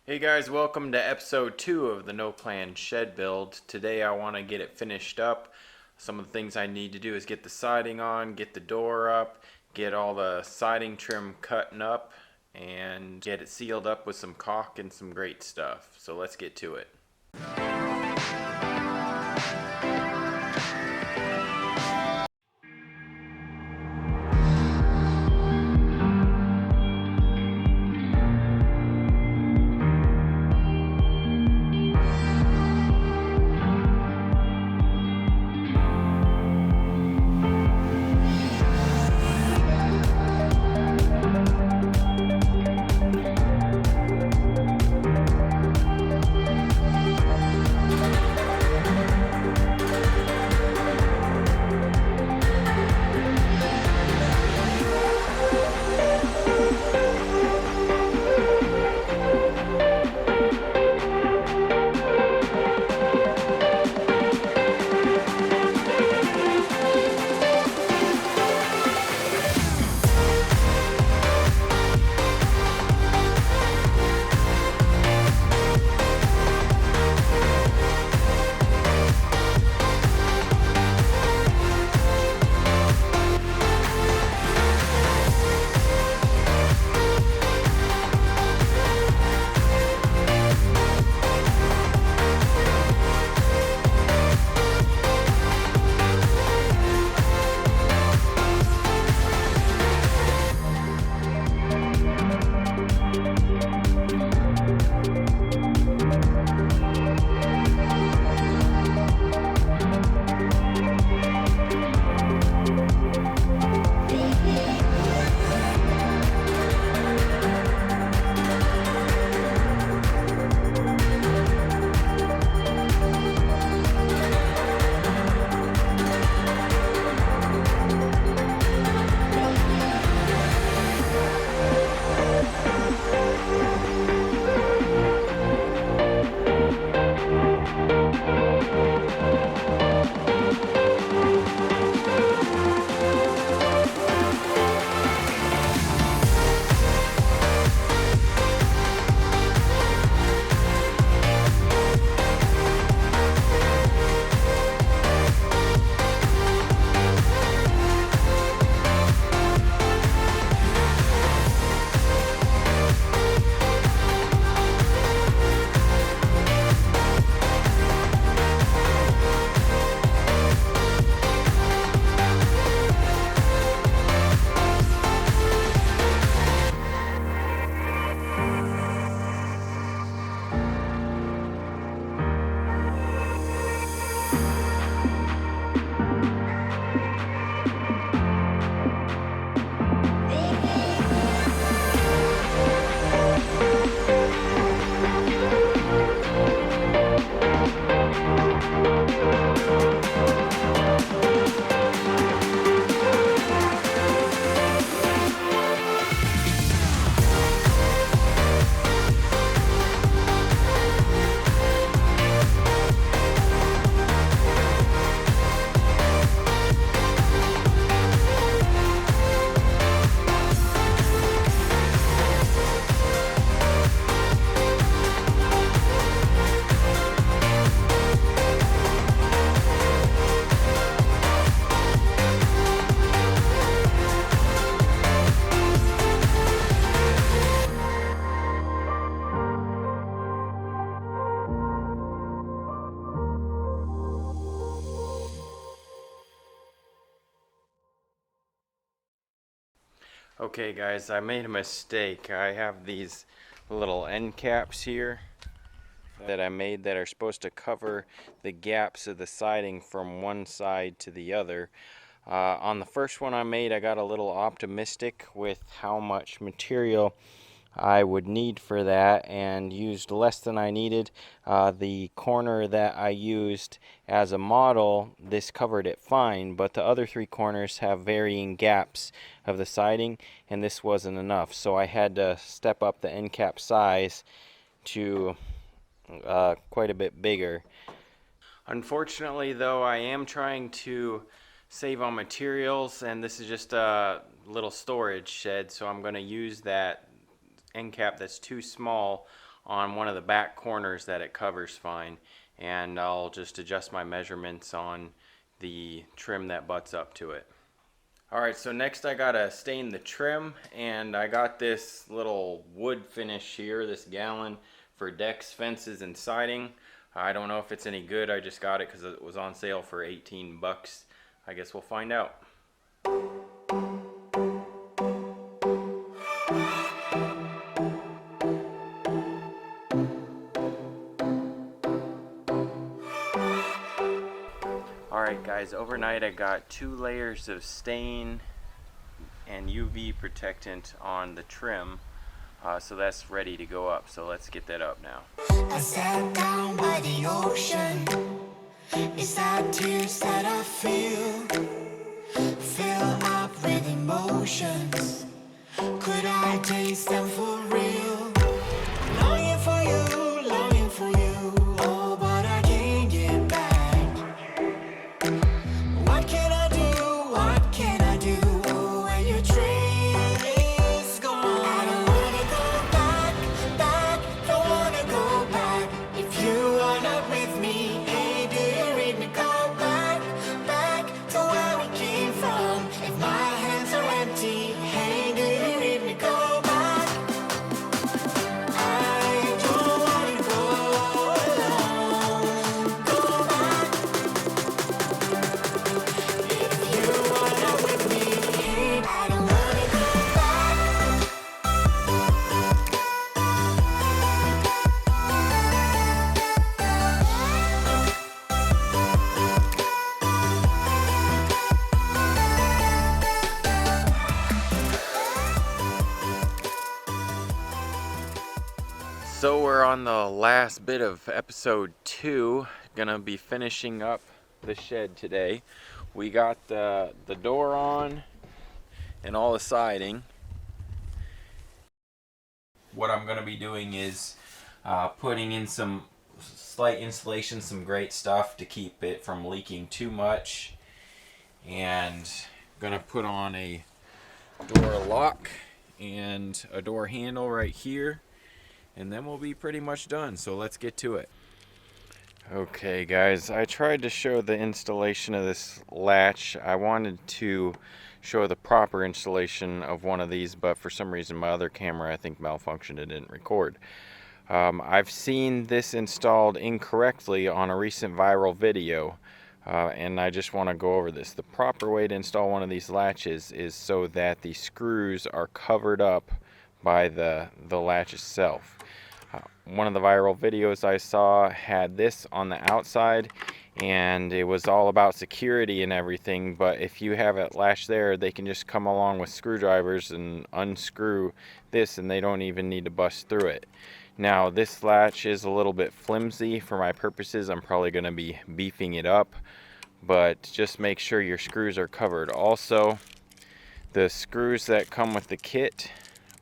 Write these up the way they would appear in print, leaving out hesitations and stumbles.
Hey guys, welcome to episode 2 of the No Plan Shed build. Today I want to get it finished up. Some of the things I need to do is get the siding on, get the door up, get all the siding trim cutting up, and get it sealed up with some caulk and some great stuff. So let's get to it. Okay guys, I made a mistake. I have these little end caps here that I made that are supposed to cover the gaps of the siding from one side to the other. On the first one I made, I got a little optimistic with how much material I would need for that and used less than I needed. The corner that I used as a model, this covered it fine, but the other three corners have varying gaps of the siding, and this wasn't enough. So I had to step up the end cap size to quite a bit bigger. Unfortunately though, I am trying to save on materials, and this is just a little storage shed, so I'm going to use that end cap that's too small on one of the back corners that it covers fine, and I'll just adjust my measurements on the trim that butts up to it. Alright, so next I gotta stain the trim, and I got this little wood finish here, this gallon, for decks, fences, and siding. I don't know if it's any good. I just got it because it was on sale for 18 bucks. I guess we'll find out. Alright guys, overnight I got 2 layers of stain and UV protectant on the trim, so that's ready to go up. So let's get that up now. I sat down by the ocean. It's that tears that I feel up with emotions. Could I taste them for real? Longing for you, longing for you. Oh, but I can't get back. What can I do? What can I do? Oh, when your train is gone. I don't wanna go back, don't wanna go back. If you are not with me, hey, do you read me? Go back to where we came from. If my hands are empty, hey, do you read me? Go back. I don't wanna go alone. Go back. If you are not with me, hey, I don't wanna go back. So we're on the last bit of episode 2. Gonna be finishing up the shed today. We got the door on and all the siding. What I'm gonna be doing is putting in some slight insulation, some great stuff to keep it from leaking too much, and gonna put on a door lock and a door handle right here, and then we'll be pretty much done. So let's get to it. Okay guys, I tried to show the installation of this latch. I wanted to show the proper installation of one of these, but for some reason my other camera, I think, malfunctioned and didn't record. I've seen this installed incorrectly on a recent viral video, and I just want to go over this. The proper way to install one of these latches is so that the screws are covered up by the latch itself. One of the viral videos I saw had this on the outside, and it was all about security and everything, but if you have it latched there, they can just come along with screwdrivers and unscrew this, and they don't even need to bust through it. Now this latch is a little bit flimsy for my purposes. I'm probably going to be beefing it up, but just make sure your screws are covered. Also, the screws that come with the kit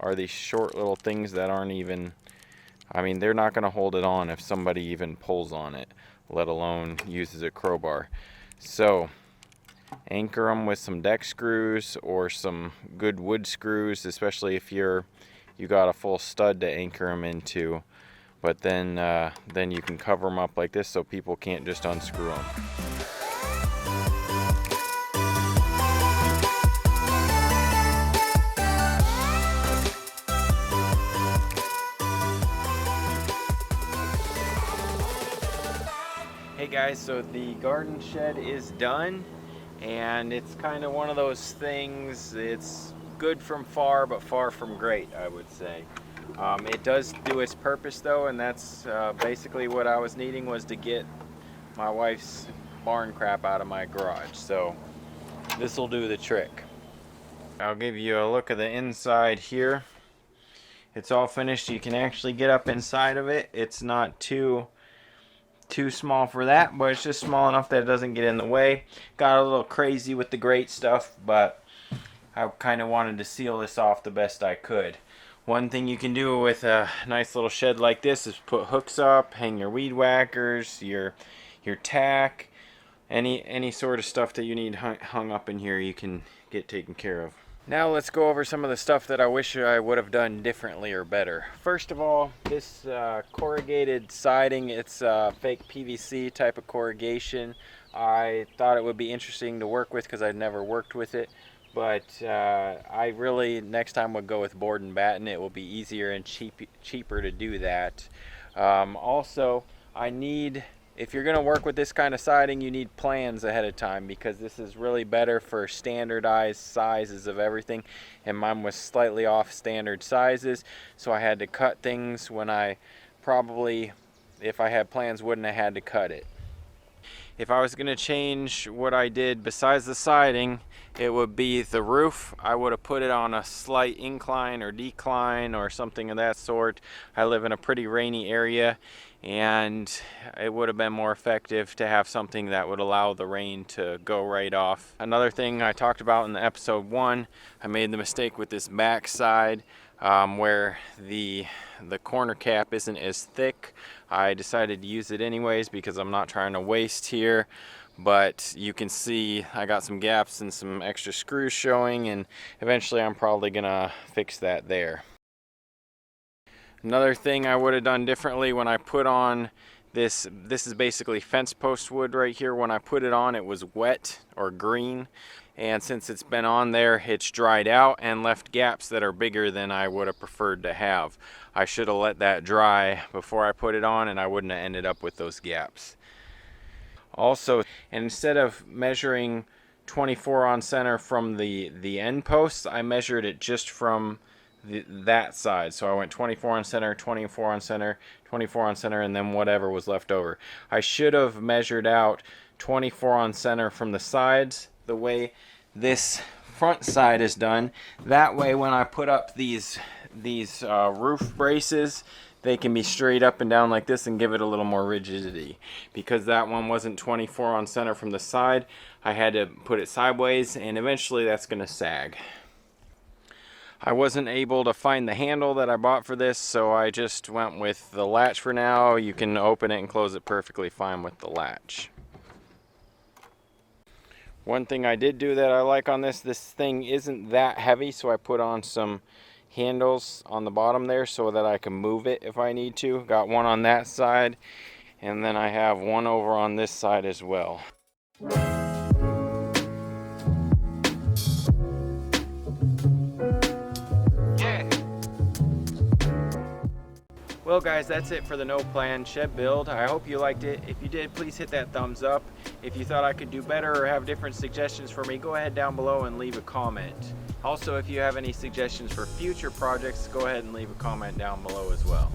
are these short little things that aren't even, I mean, they're not going to hold it on if somebody even pulls on it, let alone uses a crowbar. So anchor them with some deck screws or some good wood screws, especially if you got a full stud to anchor them into. But then you can cover them up like this so people can't just unscrew them. Hey guys, so the garden shed is done, and it's kind of one of those things, it's good from far but far from great, I would say. It does do its purpose though, and that's basically what I was needing, was to get my wife's barn crap out of my garage. So this will do the trick. I'll give you a look at the inside here. It's all finished. You can actually get up inside of it. It's not too small for that, but it's just small enough that it doesn't get in the way. Got a little crazy with the grate stuff, but I kind of wanted to seal this off the best I could. One thing you can do with a nice little shed like this is put hooks up, hang your weed whackers, your tack, any sort of stuff that you need hung up in here, you can get taken care of. Now let's go over some of the stuff that I wish I would have done differently or better. First of all, this corrugated siding, it's fake PVC type of corrugation. I thought it would be interesting to work with because I'd never worked with it, but I really next time would go with board and batten. It will be easier and cheaper to do that. Also, if you're going to work with this kind of siding, you need plans ahead of time because this is really better for standardized sizes of everything, and mine was slightly off standard sizes, so I had to cut things when I probably, if I had plans, wouldn't have had to cut it. If I was going to change what I did besides the siding, it would be the roof. I would have put it on a slight incline or decline or something of that sort. I live in a pretty rainy area, and it would have been more effective to have something that would allow the rain to go right off. Another thing I talked about in the episode 1, I made the mistake with this back side where the corner cap isn't as thick. I decided to use it anyways because I'm not trying to waste here, but you can see I got some gaps and some extra screws showing, and eventually I'm probably gonna fix that there. Another thing I would have done differently when I put on this is basically fence post wood right here. When I put it on, it was wet or green, and since it's been on there, it's dried out and left gaps that are bigger than I would have preferred to have. I should have let that dry before I put it on, and I wouldn't have ended up with those gaps. Also, instead of measuring 24 on center from the end posts, I measured it just from that side. So I went 24 on center, 24 on center, 24 on center, and then whatever was left over. I should have measured out 24 on center from the sides the way this front side is done. That way when I put up these roof braces, they can be straight up and down like this and give it a little more rigidity. Because that one wasn't 24 on center from the side, I had to put it sideways, and eventually that's going to sag. I wasn't able to find the handle that I bought for this, so I just went with the latch for now. You can open it and close it perfectly fine with the latch. One thing I did do that I like on this thing isn't that heavy, so I put on some handles on the bottom there so that I can move it if I need to. Got one on that side, and then I have one over on this side as well. Well guys, that's it for the No Plan Shed build. I hope you liked it. If you did, please hit that thumbs up. If you thought I could do better or have different suggestions for me, go ahead down below and leave a comment. Also, if you have any suggestions for future projects, go ahead and leave a comment down below as well.